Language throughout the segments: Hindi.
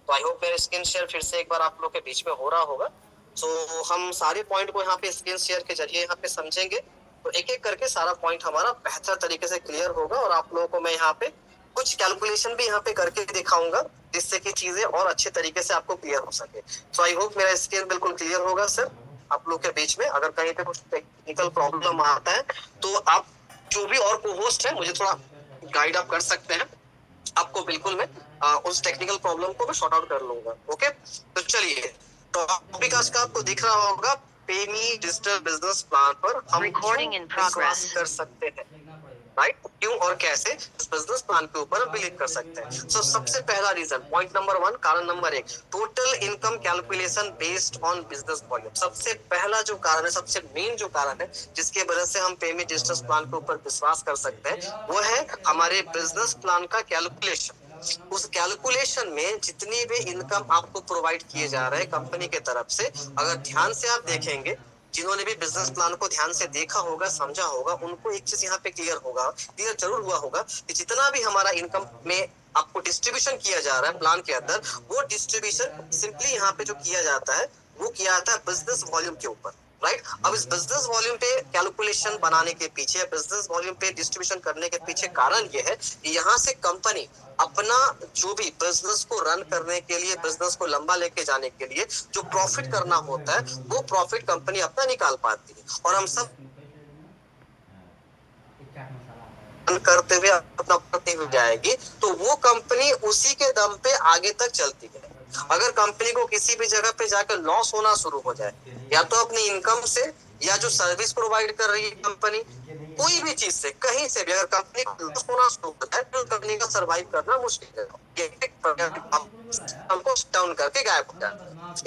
तो आई होप मेरा स्क्रीन शेयर फिर से एक बार आप लोग के बीच में हो रहा होगा। तो हम सारे पॉइंट को यहाँ पे स्क्रीन शेयर के जरिए यहाँ पे समझेंगे, तो एक एक करके सारा पॉइंट हमारा बेहतर तरीके से क्लियर होगा और आप लोगों को मैं यहाँ पे कुछ कैलकुलेशन भी यहाँ पे करके दिखाऊंगा, जिससे कि चीजें और अच्छे तरीके से आपको क्लियर हो सके। सो आई होप मेरा स्क्रीन बिल्कुल क्लियर होगा सर आप लोग के बीच में। अगर कहीं पे कुछ टेक्निकल प्रॉब्लम आता है तो आप जो भी और को होस्ट है मुझे थोड़ा गाइड अप कर सकते हैं, आपको बिल्कुल मैं उस टेक्निकल प्रॉब्लम को मैं सॉर्ट आउट कर लूंगा। ओके, तो चलिए, टॉपिक आज का आपको दिख रहा होगा, पेमी डिजिटल बिजनेस प्लान पर हम क्यों विश्वास कर सकते हैं, राइट? क्यों और कैसे इस बिजनेस प्लान के ऊपर हम बिलीव कर सकते हैं। सो सबसे पहला रीजन, पॉइंट नंबर 1, कारण number 1, total income calculation based on business volume. सबसे पहला जो कारण है, सबसे मेन जो कारण है जिसके वजह से हम पेमी डिजिटल प्लान के ऊपर विश्वास कर सकते हैं, वो है हमारे बिजनेस प्लान का कैलकुलेशन। उस कैलकुलेशन में जितनी भी इनकम आपको प्रोवाइड किए जा रहे हैं कंपनी के तरफ से, अगर ध्यान से आप देखेंगे, जिन्होंने भी बिजनेस प्लान को ध्यान से देखा होगा, समझा होगा, उनको एक चीज यहाँ पे क्लियर जरूर हुआ होगा कि जितना भी हमारा इनकम में आपको डिस्ट्रीब्यूशन किया जा रहा है प्लान के अंदर, वो डिस्ट्रीब्यूशन सिंपली यहाँ पे जो किया जाता है वो किया जाता है बिजनेस वॉल्यूम के ऊपर, राइट? अब इस बिजनेस वॉल्यूम पे कैलकुलेशन बनाने के पीछे, बिजनेस वॉल्यूम पे डिस्ट्रीब्यूशन करने के पीछे कारण ये है कि यहाँ से कंपनी अपना जो भी बिजनेस को रन करने के लिए, बिजनेस को लंबा लेके जाने के लिए जो प्रॉफिट करना होता है, वो प्रॉफिट कंपनी अपना निकाल पाती है। और हम सब करते हुए अपना बढ़ती हुई जाएगी, तो वो कंपनी उसी के दम पे आगे तक चलती है। अगर कंपनी को किसी भी जगह पे जाकर लॉस होना शुरू हो जाए, या तो अपनी इनकम से, या जो सर्विस प्रोवाइड कर रही है कंपनी, कोई भी चीज से, कहीं से भी अगर कंपनी को लॉस होना शुरू हो जाए, तो कंपनी का सर्वाइव करना मुश्किल है, हमको डाउन करके गायब हो जाए,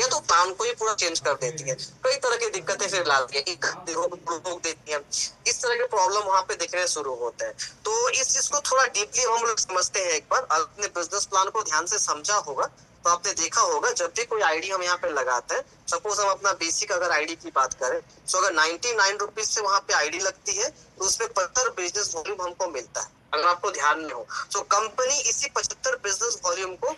या तो प्लान को ही पूरा चेंज कर देती है। कई तरह की दिक्कतें फिर लाती है, रोक देती है, इस तरह के प्रॉब्लम वहां पे दिखने शुरू होते हैं। तो इस चीज को थोड़ा डीपली हम लोग समझते हैं। एक बार अपने बिजनेस प्लान को ध्यान से समझा होगा तो आपने देखा होगा, जब भी कोई आईडी हम यहाँ पे लगाते हैं, सपोज हम अपना बेसिक अगर आईडी की बात करें, तो अगर 99 रुपीज से वहां पे आईडी लगती है, तो उसमें 75 बिजनेस वॉल्यूम हमको मिलता है, अगर आपको ध्यान में हो। तो कंपनी इसी 75 बिजनेस वॉल्यूम को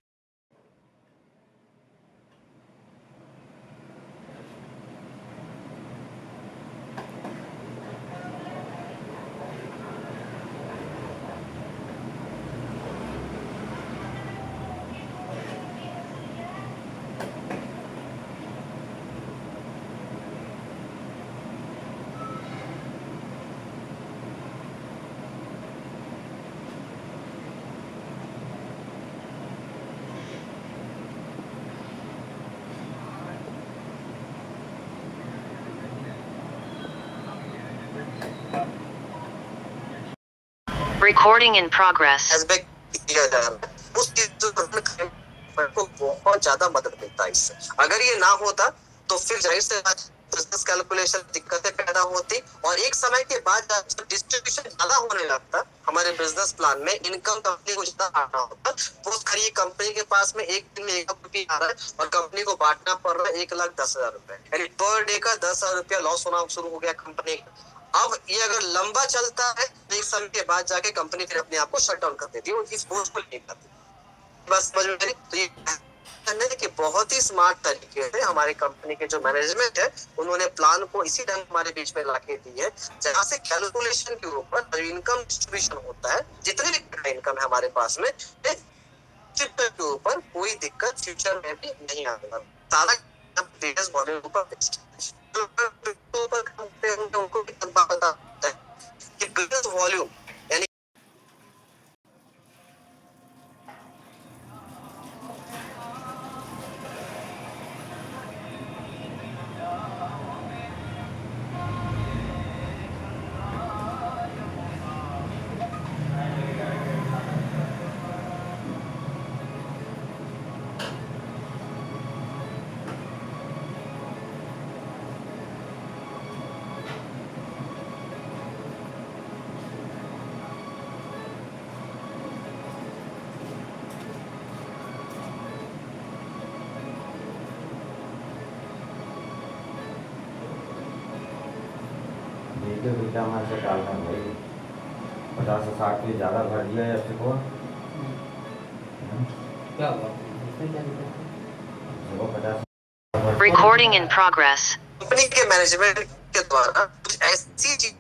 Recording in progress. हैशटैग किया जा रहा है, उस चीज को बहुत ज्यादा मदद मिलता है इससे। अगर ये ना होता तो फिर जाहिर से बिजनेस कैलकुलेशन दिक्कतें पैदा होती, और एक समय के बाद जब डिस्ट्रीब्यूशन ज्यादा होने लगता हमारे बिजनेस प्लान में, इनकम कंपनी को जितना आना होता, वो खरी कंपनी के पास में एक दिन में 1 रुपये आ रहा है और कंपनी को बांटना पड़ रहा है 1,10,000 रुपए, यानी पर डे का 10,000 रुपया लॉस होना शुरू हो गया कंपनी का। अब ये अगर लंबा चलता है तो एक समय के बाद जाके कंपनी फिर अपने आप को शट डाउन कर देती है, उनकी फोर्स को नहीं करती। बस समझ में आई? तो ये कहने कि बहुत ही स्मार्ट तरीके से हमारी कंपनी के जो मैनेजमेंट है, उन्होंने प्लान को इसी ढंग हमारे बीच में लाके दी है, जहाँ से कैलकुलेशन के ऊपर जो इनकम डिस्ट्रीब्यूशन होता है, जितने भी इनकम है हमारे पास में, के ऊपर कोई दिक्कत फ्यूचर में भी नहीं आएगा। सारा बिजनेस मॉडल के ऊपर बेस्ड उनको भी पता है कि बिजनेस वॉल्यूम यानी वीडियो वीडियो में से डालना भाई, 50 से 60 के ज़्यादा भर दिया या फिर वो क्या हुआ? वो 50 Recording in progress. कंपनी के मैनेजमेंट के द्वारा कुछ ऐसी चीजें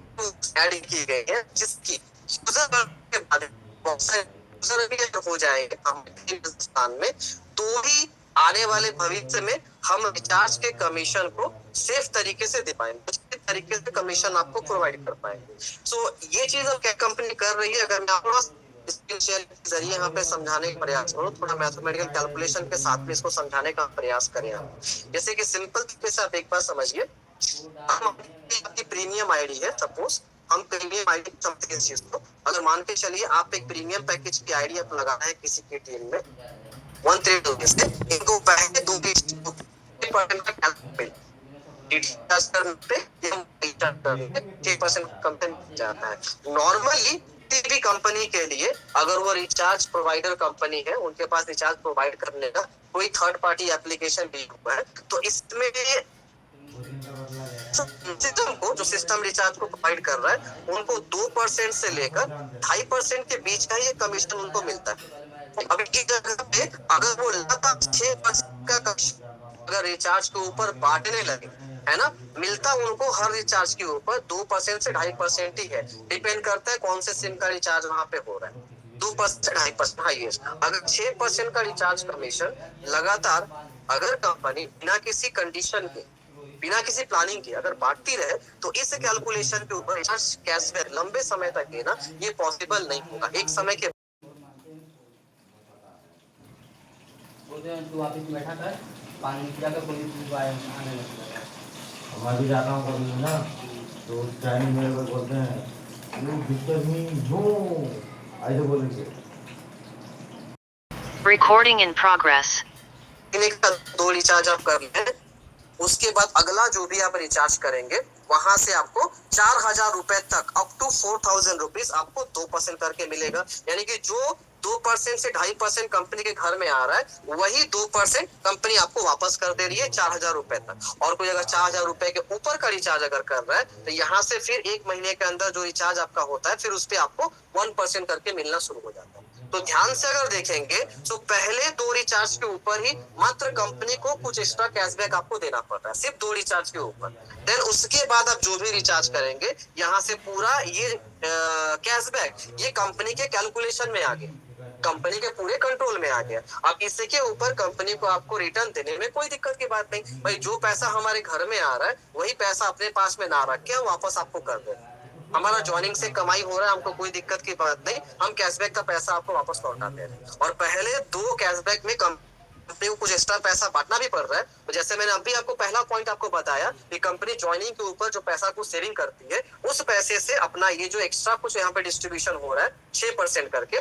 ऐड की गई है जिसकी यूजर के बाद बहुत सारे यूजर भी अगर हो जाएंगे हमारे हिंदुस्तान में, तो ही आने वाले भविष्य में हम रिचार्ज के कमीशन को सेफ तरीके से दे पाएंगे, अच्छे तरीके से कमीशन आपको प्रोवाइड कर पाएंगे। सो ये चीज अब क्या कंपनी कर रही है, अगर मैं आपको स्क्रीन शेयर के जरिए यहाँ पे समझाने का प्रयास करूँ, थोड़ा मैथमेटिकल कैलकुलेशन के साथ में इसको समझाने का प्रयास करें आप। जैसे कि सिंपल तरीके से आप एक बार समझिए, आपकी प्रीमियम आईडी है, सपोज हम प्रीमियम आईडी समझते हैं इस चीज को। अगर मान के चलिए आप एक प्रीमियम पैकेज की आईडी आप लगाना है किसी के टीम में 130 रुपीज से, इनको पहले 2% का कैलकुलेट रिचार्ज करने पे 6% कमीशन जाता है। नॉर्मली किसी भी कंपनी के लिए अगर वो रिचार्ज प्रोवाइडर कंपनी है, उनके पास रिचार्ज प्रोवाइड करने का कोई थर्ड पार्टी एप्लीकेशन भी हुआ है, तो इसमें सिस्टम को, जो सिस्टम रिचार्ज को प्रोवाइड कर रहा है, उनको 2% से लेकर 2.5% के बीच का ये कमीशन उनको मिलता है। अभी की जगह पे अगर वो लगातार 6% का कमीशन अगर रिचार्ज के ऊपर बांटने लगे, है ना, मिलता उनको हर रिचार्ज के ऊपर 2% से 2.5% ही है। डिपेंड करता है कौन से सिम का रिचार्ज वहां पे हो रहा है। 2% से 2.5% हाईएस्ट। अगर 6% का रिचार्ज कमीशन लगातार अगर कंपनी बिना किसी कंडीशन के, बिना किसी प्लानिंग के अगर बांटती रहे, तो इस कैलकुलेशन के ऊपर रिचार्ज कैशबैक लंबे समय तक देना ये पॉसिबल नहीं होगा। एक समय के तू ऑफिस में बैठा कर, पानी जाकर पुलिस आने लगता है। मैं भी जाता हूँ कभी ना, तो उस टाइम मेरे को बोलते हैं यू डिस्टर्ब मी नो, ऐसे बोलेंगे। Recording in progress. का 2 रिचार्ज आप कर लें, उसके बाद अगला जो भी आप रिचार्ज करेंगे वहां से आपको 4,000 रुपए तक अप टू 4,000 रुपीज आपको 2% करके मिलेगा। यानी कि जो 2% से 2.5% कंपनी के घर में आ रहा है, वही 2% कंपनी आपको वापस कर दे रही है 4,000 रुपए तक। और कोई अगर 4,000 रुपए के ऊपर का रिचार्ज अगर कर रहा है, तो यहाँ से फिर 1 महीने के अंदर जो रिचार्ज आपका होता है, फिर उस पर आपको 1% करके मिलना शुरू हो जाता है। तो ध्यान से अगर देखेंगे तो पहले 2 रिचार्ज के ऊपर ही मात्र कंपनी को कुछ एक्स्ट्रा कैशबैक आपको देना पड़ता है, सिर्फ 2 रिचार्ज के ऊपर। देन उसके बाद आप जो भी रिचार्ज करेंगे, यहाँ से पूरा ये कैशबैक ये कंपनी के कैलकुलेशन में आ गया, कंपनी के पूरे कंट्रोल में आ गया। अब इसके ऊपर कंपनी को आपको रिटर्न देने में कोई दिक्कत की बात नहीं। भाई जो पैसा हमारे घर में आ रहा है, वही पैसा अपने पास में ना रख के हम वापस आपको कर दे। हमारा ज्वाइनिंग से कमाई हो रहा है, हमको कोई दिक्कत की बात नहीं, हम कैशबैक का पैसा आपको वापस लौटाते हैं। और पहले 2 कैशबैक में कंपनी को कुछ एक्स्ट्रा पैसा बांटना भी पड़ रहा है। तो जैसे मैंने अभी आपको पहला पॉइंट आपको बताया कि कंपनी ज्वाइनिंग के ऊपर जो पैसा को सेविंग करती है, उस पैसे से अपना ये जो एक्स्ट्रा कुछ यहाँ पे डिस्ट्रीब्यूशन हो रहा है 6% करके,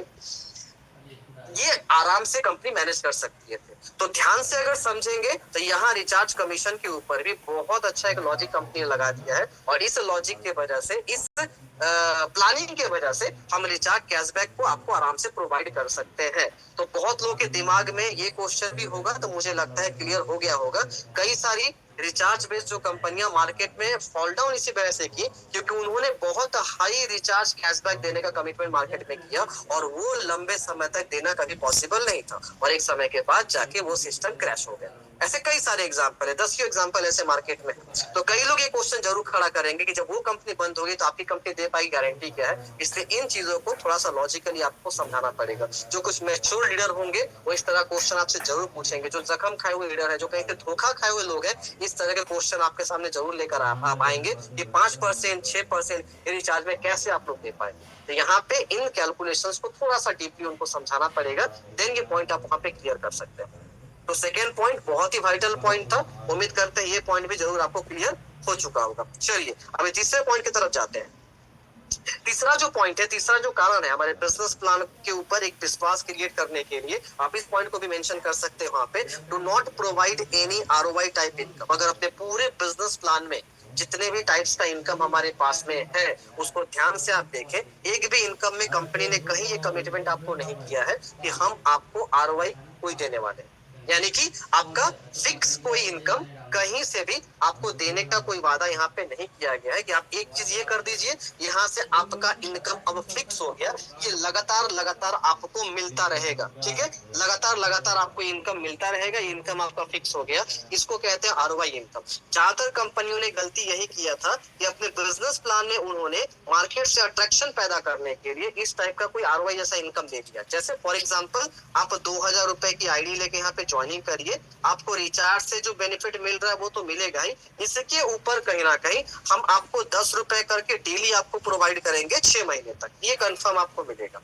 ये आराम से कंपनी मैनेज कर सकती है। तो ध्यान से अगर समझेंगे तो यहाँ रिचार्ज कमीशन के ऊपर भी बहुत अच्छा एक लॉजिक कंपनी ने लगा दिया है। और इस लॉजिक के वजह से, इस प्लानिंग के वजह से हम रिचार्ज कैशबैक को आपको आराम से प्रोवाइड कर सकते हैं। तो बहुत लोगों के दिमाग में ये क्वेश्चन भी होगा, तो मुझे लगता है क्लियर हो गया होगा। कई सारी रिचार्ज बेस्ड जो कंपनियां मार्केट में फॉल डाउन इसी वजह से की, क्योंकि उन्होंने बहुत हाई रिचार्ज कैशबैक देने का कमिटमेंट मार्केट में किया, और वो लंबे समय तक देना कभी पॉसिबल नहीं था, और एक समय के बाद जाके वो सिस्टम क्रैश हो गया। ऐसे कई सारे एग्जांपल है, 10 एग्जांपल ऐसे मार्केट में। तो कई लोग ये क्वेश्चन जरूर खड़ा करेंगे कि जब वो कंपनी बंद होगी तो आपकी कंपनी दे पाएगी, गारंटी क्या है? इसलिए इन चीजों को थोड़ा सा लॉजिकली आपको समझाना पड़ेगा। जो कुछ मैच्योर लीडर होंगे वो इस तरह क्वेश्चन आपसे जरूर पूछेंगे। जो जख्म खाए हुए लीडर है, जो कहीं पे धोखा खाए हुए लोग हैं, इस तरह के क्वेश्चन आपके सामने जरूर लेकर आप आएंगे कि 5%, 6% रिचार्ज में कैसे आप लोग दे पाएंगे। तो यहाँ पे इन कैलकुलेशंस को थोड़ा सा डीपली उनको समझाना पड़ेगा, देन ये पॉइंट आप वहाँ पे क्लियर कर सकते हैं। तो सेकेंड पॉइंट बहुत ही वाइटल पॉइंट था, उम्मीद करते हैं ये पॉइंट भी जरूर आपको क्लियर हो चुका होगा। चलिए अभी तीसरे पॉइंट की तरफ जाते हैं। तीसरा जो पॉइंट है, तीसरा जो कारण है हमारे बिजनेस प्लान के ऊपर एक विश्वास क्रिएट करने के लिए, आप इस पॉइंट को भी मेंशन कर सकते हैं वहां पे, do not provide any ROI type income. अगर अपने पूरे बिजनेस प्लान में जितने भी टाइप्स का इनकम हमारे पास में है, उसको ध्यान से आप देखें, एक भी इनकम में कंपनी ने कहीं ये कमिटमेंट आपको नहीं किया है कि हम आपको आरओआई कोई देने वाले, यानी कि आपका फिक्स कोई इनकम कहीं से भी आपको देने का कोई वादा यहाँ पे नहीं किया गया है कि आप एक चीज ये कर दीजिए, यहाँ से आपका इनकम अब फिक्स हो गया, ये लगातार आपको मिलता रहेगा। ठीक है, लगातार आपको इनकम मिलता रहेगा, इनकम आपका फिक्स हो गया, इसको कहते हैं आरओआई इनकम। ज्यादातर कंपनियों ने गलती यही किया था कि अपने बिजनेस प्लान में उन्होंने मार्केट से अट्रैक्शन पैदा करने के लिए इस टाइप का कोई आरओआई जैसा इनकम दे दिया। जैसे फॉर एग्जांपल आप 2000 रुपए की आईडी लेके यहाँ पे ज्वाइनिंग करिए, आपको रिचार्ज से जो बेनिफिट मिल रहा है वो तो मिलेगा ही, इसके ऊपर कहीं ना कहीं हम आपको 10 रुपए करके डेली आपको प्रोवाइड करेंगे 6 महीने तक, ये कंफर्म आपको मिलेगा।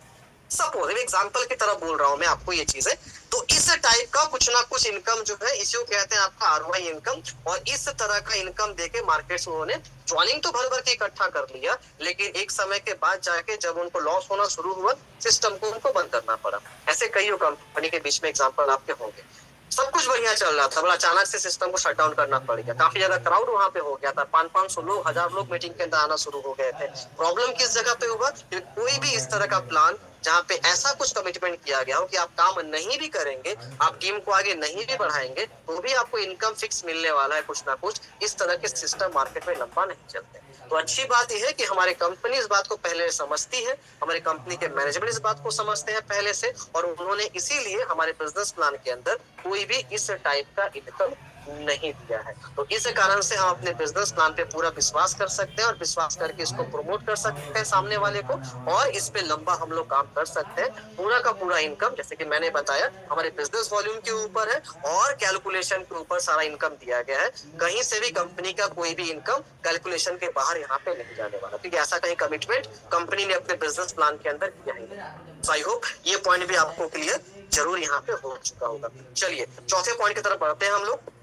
सपोज एग्जांपल की तरह बोल रहा हूं मैं आपको ये चीजें, तो इस टाइप का कुछ ना कुछ इनकम जो है इसी को कहते हैं आपका आरओआई इनकम। और इस तरह का इनकम देके मार्केट से उन्होंने ज्वाइनिंग तो भर भर के इकट्ठा कर लिया, लेकिन एक समय के बाद जाके जब उनको लॉस होना शुरू हुआ, सिस्टम को उनको बंद करना पड़ा। ऐसे कई कंपनी के बीच में एग्जाम्पल आपके होंगे। सब कुछ बढ़िया चल रहा था, बड़ा अचानक से सिस्टम को शट डाउन करना पड़ गया, काफी ज्यादा क्राउड वहां पे हो गया था, 500-500 लोग, 1000 लोग मीटिंग के अंदर आना शुरू हो गए थे। प्रॉब्लम किस जगह पे हुआ कि कोई भी इस तरह का प्लान जहाँ पे ऐसा कुछ कमिटमेंट किया गया हो कि आप काम नहीं भी करेंगे, आप टीम को आगे नहीं भी बढ़ाएंगे, तो भी आपको इनकम फिक्स मिलने वाला है कुछ ना कुछ, इस तरह के सिस्टम मार्केट में लंबा नहीं चलते। तो अच्छी बात यह है कि हमारी कंपनी इस बात को पहले समझती है, हमारी कंपनी के मैनेजमेंट इस बात को समझते हैं पहले से, और उन्होंने इसीलिए हमारे बिजनेस प्लान के अंदर कोई भी इस टाइप का इनकम नहीं दिया है। तो इस कारण से हम अपने बिजनेस प्लान पे पूरा विश्वास कर सकते हैं और विश्वास करके इसको प्रमोट कर सकते हैं सामने वाले को, और इस पे लंबा हम लोग काम कर सकते हैं। पूरा का पूरा इनकम, जैसे कि मैंने बताया, हमारे बिजनेस वॉल्यूम के ऊपर है और कैलकुलेशन के ऊपर सारा इनकम दिया गया है। कहीं से भी कंपनी का कोई भी इनकम कैलकुलेशन के बाहर यहाँ पे नहीं जाने वाला, क्योंकि ऐसा कहीं कमिटमेंट कंपनी ने अपने बिजनेस प्लान के अंदर किया ही नहीं। सो आई होप ये पॉइंट भी आपको क्लियर जरूर यहाँ पे हो चुका होगा। चलिए चौथे पॉइंट की तरफ बढ़ते हैं हम लोग।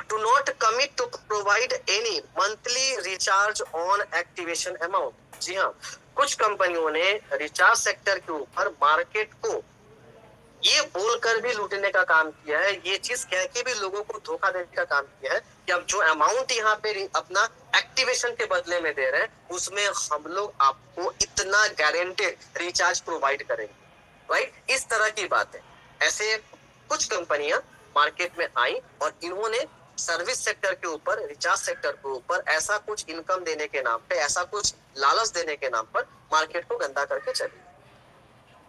Do not commit to provide any monthly recharge on activation amount। जी हाँ, कुछ कंपनियों ने रिचार्ज सेक्टर के ऊपर मार्केट को ये बोलकर भी लूटने का काम किया है, ये चीज कह के भी लोगों को धोखा देने का काम किया है कि अब जो अमाउंट यहाँ पे अपना एक्टिवेशन के बदले में दे रहे हैं, उसमें हम लोग आपको इतना गारंटेड रिचार्ज प्रोवाइड करेंगे। राइट, इस तरह की बात है। ऐसे कुछ कंपनियां मार्केट में आई और इन्होंने सर्विस सेक्टर के ऊपर, रिचार्ज सेक्टर के ऊपर ऐसा कुछ इनकम देने के नाम पे, ऐसा कुछ लालच देने के नाम पर मार्केट को गंदा करके चली।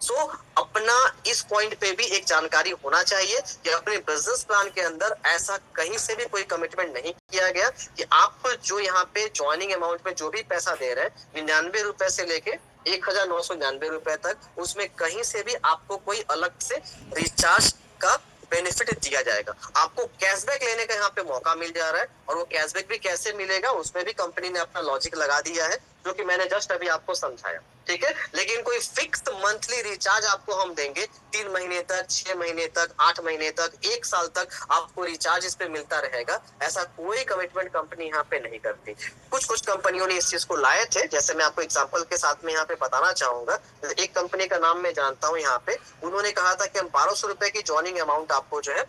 सो अपना इस पॉइंट पे भी एक जानकारी होना चाहिए कि अपने बिजनेस प्लान के अंदर ऐसा कहीं से भी कोई कमिटमेंट नहीं किया गया कि आप जो यहाँ पे ज्वाइनिंग अमाउंट में जो भी पैसा दे रहे हैं 99 रुपए से लेके 1999 रुपए तक, उसमें कहीं से भी आपको कोई अलग से रिचार्ज का बेनिफिट दिया जाएगा। आपको कैशबैक लेने का यहाँ पे मौका मिल जा रहा है, और वो कैशबैक भी कैसे मिलेगा उसमें भी कंपनी ने अपना लॉजिक लगा दिया है, जो कि मैंने जस्ट अभी आपको समझाया। ठीक है, लेकिन कोई फिक्स्ड मंथली रिचार्ज आपको हम देंगे 3 महीने तक, 6 महीने तक, 8 महीने तक, 1 साल तक आपको रिचार्ज इस पे मिलता रहेगा, ऐसा कोई कमिटमेंट कंपनी यहाँ पे नहीं करती। कुछ कंपनियों ने इस चीज को लाए थे, जैसे मैं आपको एग्जांपल के साथ में यहाँ पे बताना चाहूंगा। एक कंपनी का नाम मैं जानता हूँ यहाँ पे, उन्होंने कहा था कि हम 1200 रुपए की ज्वाइनिंग अमाउंट आपको जो है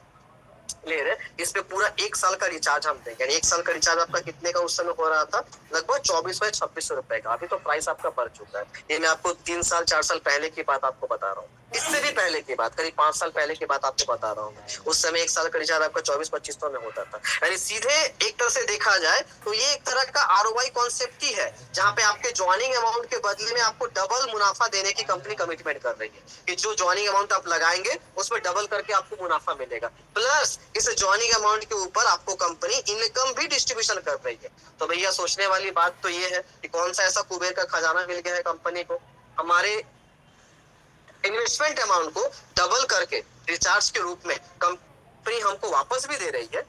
ले रहे, इस पे पूरा 1 साल का रिचार्ज हम देंगे। 1 साल का रिचार्ज आपका कितने का उस समय हो रहा था? लगभग 2400-2600 रुपए का। अभी तो प्राइस आपका बढ़ चुका है। ये मैं आपको 3 साल 4 साल पहले की बात आपको बता रहा हूँ, इससे भी पहले की बात, करीब 5 साल पहले की बात आपको बता रहा हूँ। उस समय 1 साल का रिचार्ज आपका 2400-2500 में होता था। यानी सीधे एक तरह से देखा जाए तो ये एक तरह का आरओआई कॉन्सेप्ट ही है, जहाँ पे आपके ज्वाइनिंग अमाउंट के बदले में आपको डबल मुनाफा देने की कंपनी कमिटमेंट कर रही है कि जो ज्वाइनिंग अमाउंट आप लगाएंगे उसमें डबल करके आपको मुनाफा मिलेगा, प्लस इस ज्वाइनिंग अमाउंट के ऊपर आपको कंपनी इनकम भी डिस्ट्रीब्यूशन कर रही है। तो भैया सोचने वाली बात तो ये है कि कौन सा ऐसा कुबेर का खजाना मिल गया है कंपनी को, हमारे इन्वेस्टमेंट अमाउंट को डबल करके रिचार्ज के रूप में कंपनी हमको वापस भी दे रही है,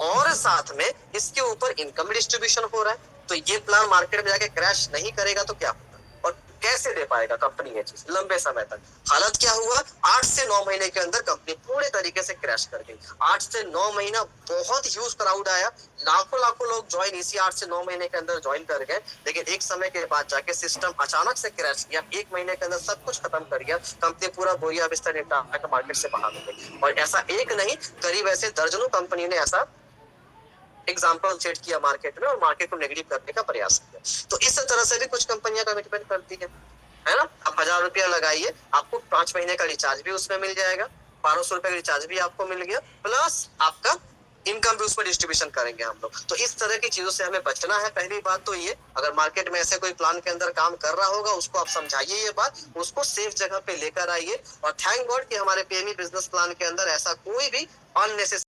और साथ में इसके ऊपर इनकम डिस्ट्रीब्यूशन हो रहा है। तो ये प्लान मार्केट में जाके क्रैश नहीं करेगा तो क्या होगा, और कैसे दे पाएगा कंपनी ये चीज लंबे समय तक? हालत क्या हुआ, 8 से 9 महीने के अंदर कंपनी पूरे तरीके से क्रैश कर गई। 8 से 9 महीना बहुत ह्यूज क्राउड आया, लाखों लोग ज्वाइन इसी 8 से 9 महीने के अंदर ज्वाइन कर गए, लेकिन एक समय के बाद जाके सिस्टम अचानक से क्रैश किया। 1 महीने के अंदर सब कुछ खत्म कर गया, कंपनी पूरा बोरिया बिस्तर निपटा के मार्केट से बाहर हो गई। और ऐसा एक नहीं, करीब ऐसे दर्जनों कंपनी ने ऐसा एग्जाम्पल सेट किया मार्केट में और मार्केट को नेगेटिव करने का प्रयास किया। तो इस तरह से भी कुछ कंपनियां कमिटमेंट करती है ना। आप 1000 रुपया लगाइए, आपको 5 महीने का रिचार्ज भी उसमें मिल जाएगा, 1200 रुपए का रिचार्ज भी आपको मिल गया, प्लस आपका इनकम भी उस पर डिस्ट्रीब्यूशन करेंगे हम लोग। तो इस तरह की चीजों से हमें बचना है। पहली बात तो ये, अगर मार्केट में ऐसे कोई प्लान के अंदर काम कर रहा होगा उसको आप समझाइए ये बात, उसको सेफ जगह पे लेकर आइए। और थैंक गॉड कि हमारे पीएमई बिजनेस प्लान के अंदर ऐसा कोई भी अननेसेसरी